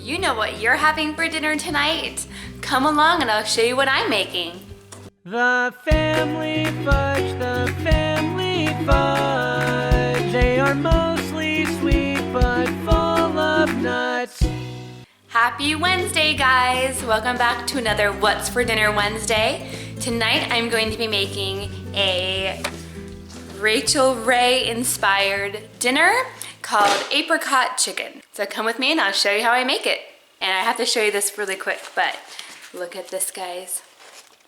You know what you're having for dinner tonight? Come along and I'll show you what I'm making. The family fudge, the family fudge. They are mostly sweet but full of nuts. Happy Wednesday, guys! Welcome back to another What's for Dinner Wednesday. Tonight I'm going to be making a Rachel Ray inspired dinner called Apricot chicken. So come with me and I'll show you how I make it. And I have to show you this really quick, but look at this, guys.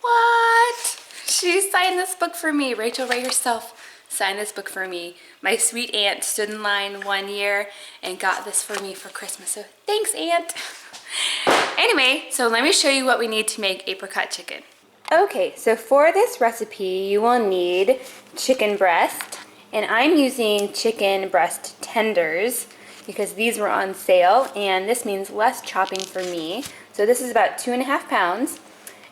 What? She signed this book for me. Rachel Ray herself signed this book for me. My sweet aunt stood in line one year and got this for me for Christmas. So thanks, Aunt. Anyway, so let me show you what we need to make apricot chicken. Okay, so for this recipe, you will need chicken breast. And I'm using chicken breast tenders because these were on sale, and this means less chopping for me. So this is about 2.5 pounds.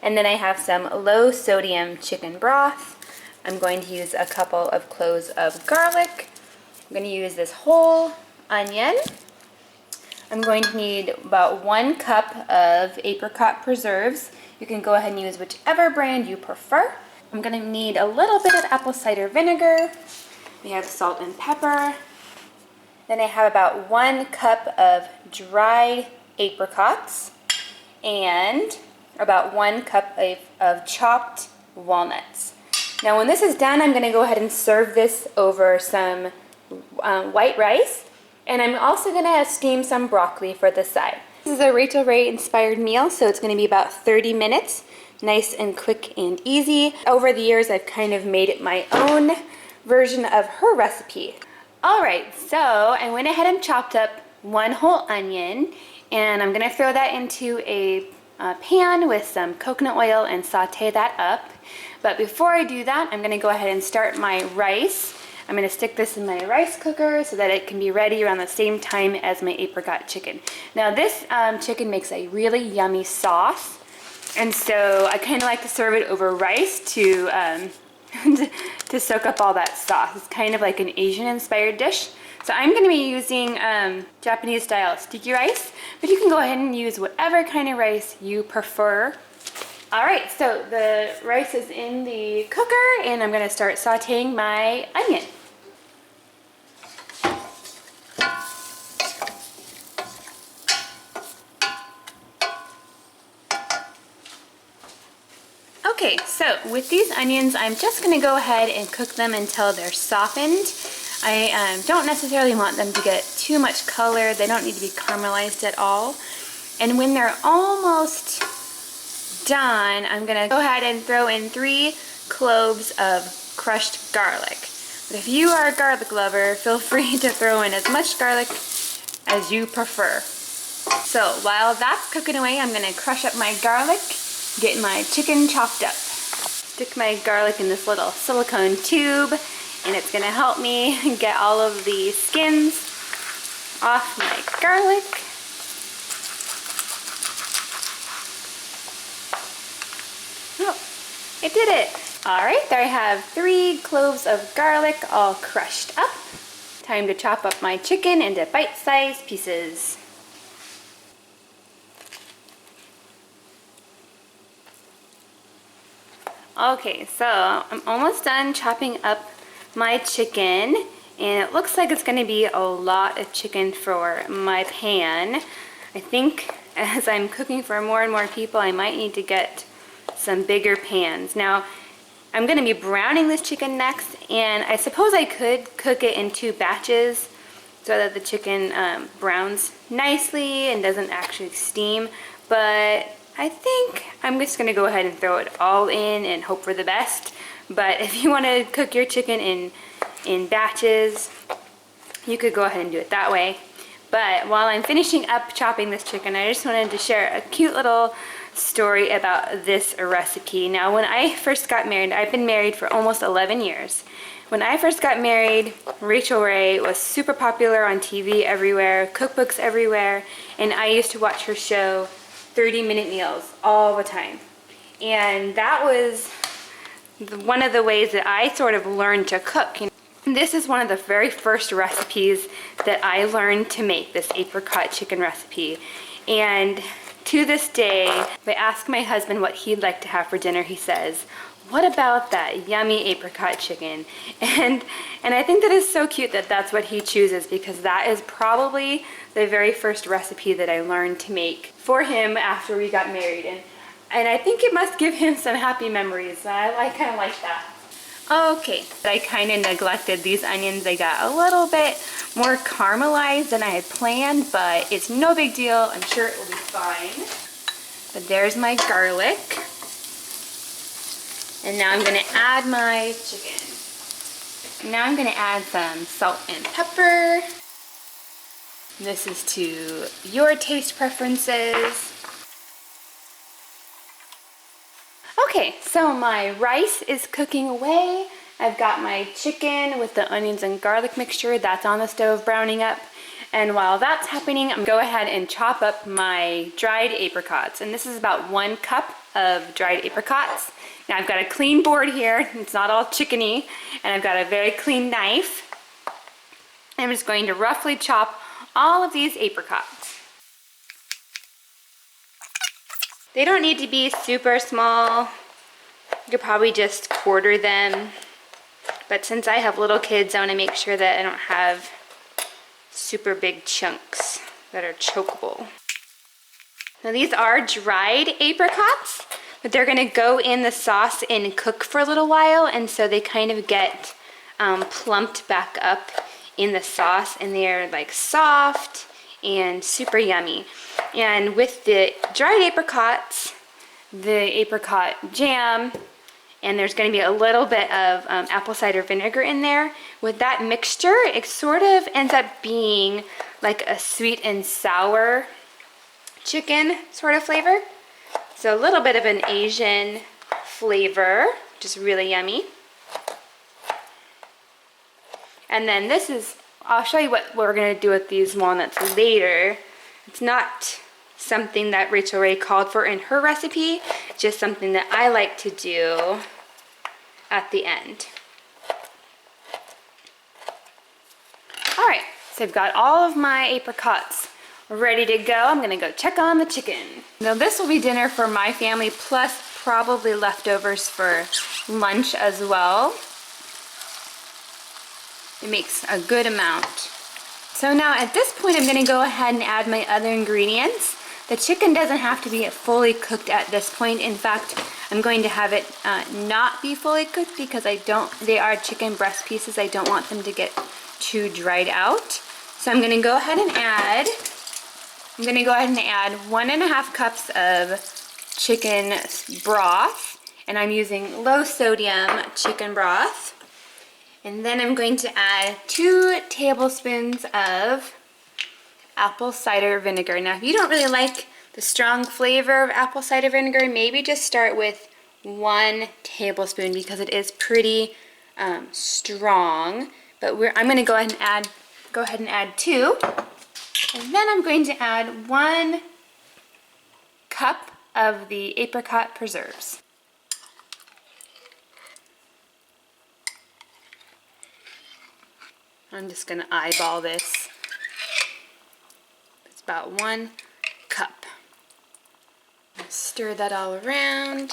And then I have some low sodium chicken broth. I'm going to use a couple of cloves of garlic. I'm going to use this whole onion. I'm going to need about 1 cup of apricot preserves. You can go ahead and use whichever brand you prefer. I'm going to need a little bit of apple cider vinegar. We have salt and pepper. Then I have about 1 cup of dried apricots and about 1 cup of chopped walnuts. Now when this is done, I'm going to go ahead and serve this over some white rice, and I'm also going to steam some broccoli for the side. This is a Rachel Ray inspired meal, so it's going to be about 30 minutes, nice and quick and easy. Over the years, I've kind of made it my own version of her recipe. Alright, so I went ahead and chopped up 1 whole onion, and I'm going to throw that into a pan with some coconut oil and saute that up. But before I do that, I'm going to go ahead and start my rice. I'm going to stick this in my rice cooker so that it can be ready around the same time as my apricot chicken. Now this chicken makes a really yummy sauce, and so I kind of like to serve it over rice to to soak up all that sauce. It's kind of like an Asian inspired dish. So I'm going to be using Japanese style sticky rice, but you can go ahead and use whatever kind of rice you prefer. Alright, so the rice is in the cooker and I'm going to start sauteing my onion. Okay, so with these onions, I'm just going to go ahead and cook them until they're softened. I don't necessarily want them to get too much color. They don't need to be caramelized at all. And when they're almost done, I'm going to go ahead and throw in 3 cloves of crushed garlic. But if you are a garlic lover, feel free to throw in as much garlic as you prefer. So while that's cooking away, I'm going to crush up my garlic, get my chicken chopped up. Stick my garlic in this little silicone tube, and it's going to help me get all of the skins off my garlic. Oh, it did it. Alright, there I have 3 cloves of garlic all crushed up. Time to chop up my chicken into bite-sized pieces. Okay, so I'm almost done chopping up my chicken, and it looks like it's going to be a lot of chicken for my pan. I think as I'm cooking for more and more people, I might need to get some bigger pans. Now, I'm going to be browning this chicken next, and I suppose I could cook it in 2 batches so that the chicken browns nicely and doesn't actually steam, but I think I'm just going to go ahead and throw it all in and hope for the best. But if you want to cook your chicken in batches, you could go ahead and do it that way. But while I'm finishing up chopping this chicken, I just wanted to share a cute little story about this recipe. Now, when I first got married, I've been married for almost 11 years. When I first got married, Rachel Ray was super popular on TV everywhere, cookbooks everywhere, and I used to watch her show 30-minute meals all the time. And that was one of the ways that I sort of learned to cook. This is one of the very first recipes that I learned to make, this apricot chicken recipe. And to this day, if I ask my husband what he'd like to have for dinner, he says, "What about that yummy apricot chicken?" And I think that is so cute that that's what he chooses, because that is probably the very first recipe that I learned to make for him after we got married. And I think it must give him some happy memories. I kind of like that. Okay, I kind of neglected these onions. They got a little bit more caramelized than I had planned, but it's no big deal. I'm sure it will be fine. But there's my garlic. And now I'm gonna add my chicken. Now I'm gonna add some salt and pepper. This is to your taste preferences. Okay, so my rice is cooking away. I've got my chicken with the onions and garlic mixture. That's on the stove browning up. And while that's happening, I'm gonna go ahead and chop up my dried apricots. And this is about 1 cup of dried apricots. Now I've got a clean board here. It's not all chickeny. And I've got a very clean knife. I'm just going to roughly chop all of these apricots. They don't need to be super small. You could probably just quarter them. But since I have little kids, I want to make sure that I don't have super big chunks that are chokeable. Now these are dried apricots, but they're going to go in the sauce and cook for a little while, and so they kind of get plumped back up in the sauce, and they're like soft and super yummy. And with the dried apricots, the apricot jam, and there's going to be a little bit of apple cider vinegar in there. With that mixture, it sort of ends up being like a sweet and sour chicken sort of flavor. So a little bit of an Asian flavor, just really yummy. And then this is, I'll show you what we're going to do with these walnuts later. It's not something that Rachel Ray called for in her recipe, just something that I like to do at the end. Alright, so I've got all of my apricots ready to go. I'm gonna go check on the chicken. Now this will be dinner for my family, plus probably leftovers for lunch as well. It makes a good amount. So now at this point I'm gonna go ahead and add my other ingredients. The chicken doesn't have to be fully cooked at this point. In fact, I'm going to have it not be fully cooked because they are chicken breast pieces. I don't want them to get too dried out. So I'm gonna go ahead and add 1.5 cups of chicken broth, and I'm using low sodium chicken broth. And then I'm going to add 2 tablespoons of apple cider vinegar. Now if you don't really like the strong flavor of apple cider vinegar, maybe just start with 1 tablespoon because it is pretty strong. But I'm going to go ahead and add 2. And then I'm going to add 1 cup of the apricot preserves. I'm just going to eyeball this. It's about 1 cup. Stir that all around.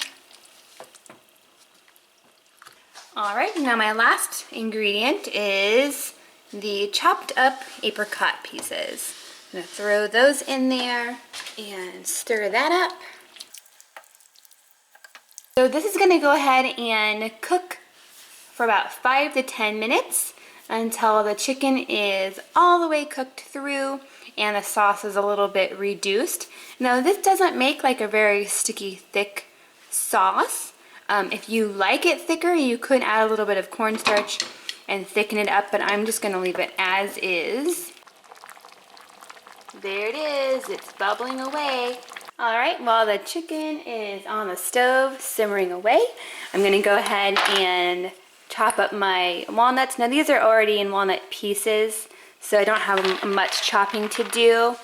Alright, now my last ingredient is the chopped up apricot pieces. I'm going to throw those in there and stir that up. So this is going to go ahead and cook for about 5 to 10 minutes until the chicken is all the way cooked through and the sauce is a little bit reduced. Now this doesn't make like a very sticky, thick sauce. If you like it thicker, you could add a little bit of cornstarch and thicken it up, but I'm just going to leave it as is. There it is, it's bubbling away. Alright, while the chicken is on the stove simmering away, I'm going to go ahead and chop up my walnuts. Now these are already in walnut pieces, so I don't have much chopping to do.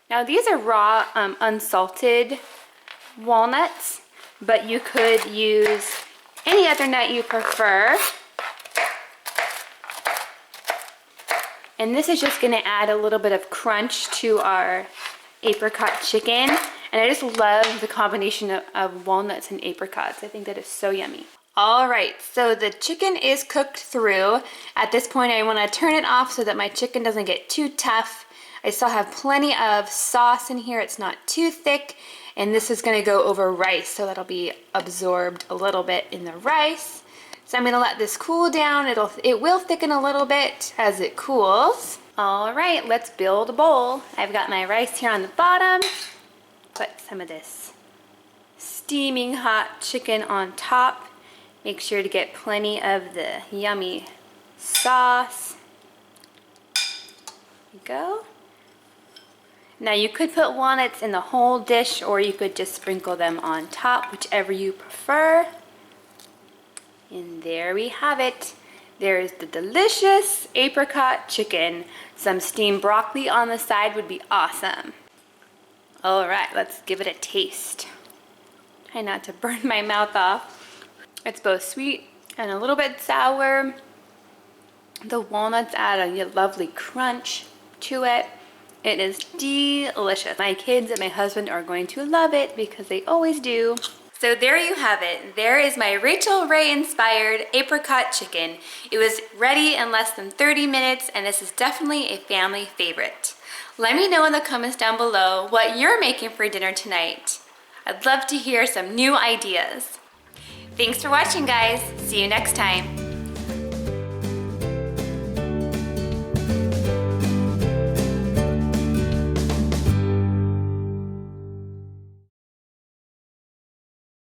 Now these are raw, unsalted walnuts, but you could use any other nut you prefer. And this is just gonna add a little bit of crunch to our apricot chicken. And I just love the combination of walnuts and apricots. I think that is so yummy. All right, so the chicken is cooked through. At this point, I wanna turn it off so that my chicken doesn't get too tough. I still have plenty of sauce in here. It's not too thick. And this is gonna go over rice, so that'll be absorbed a little bit in the rice. So I'm gonna let this cool down. It will thicken a little bit as it cools. All right, let's build a bowl. I've got my rice here on the bottom. Put some of this steaming hot chicken on top. Make sure to get plenty of the yummy sauce. There you go. Now you could put walnuts in the whole dish, or you could just sprinkle them on top, whichever you prefer. And there we have it. There's the delicious apricot chicken. Some steamed broccoli on the side would be awesome. All right, let's give it a taste. Try not to burn my mouth off. It's both sweet and a little bit sour. The walnuts add a lovely crunch to it. It is delicious. My kids and my husband are going to love it because they always do. So there you have it. There is my Rachel Ray inspired apricot chicken. It was ready in less than 30 minutes, and this is definitely a family favorite. Let me know in the comments down below what you're making for dinner tonight. I'd love to hear some new ideas. Thanks for watching, guys. See you next time.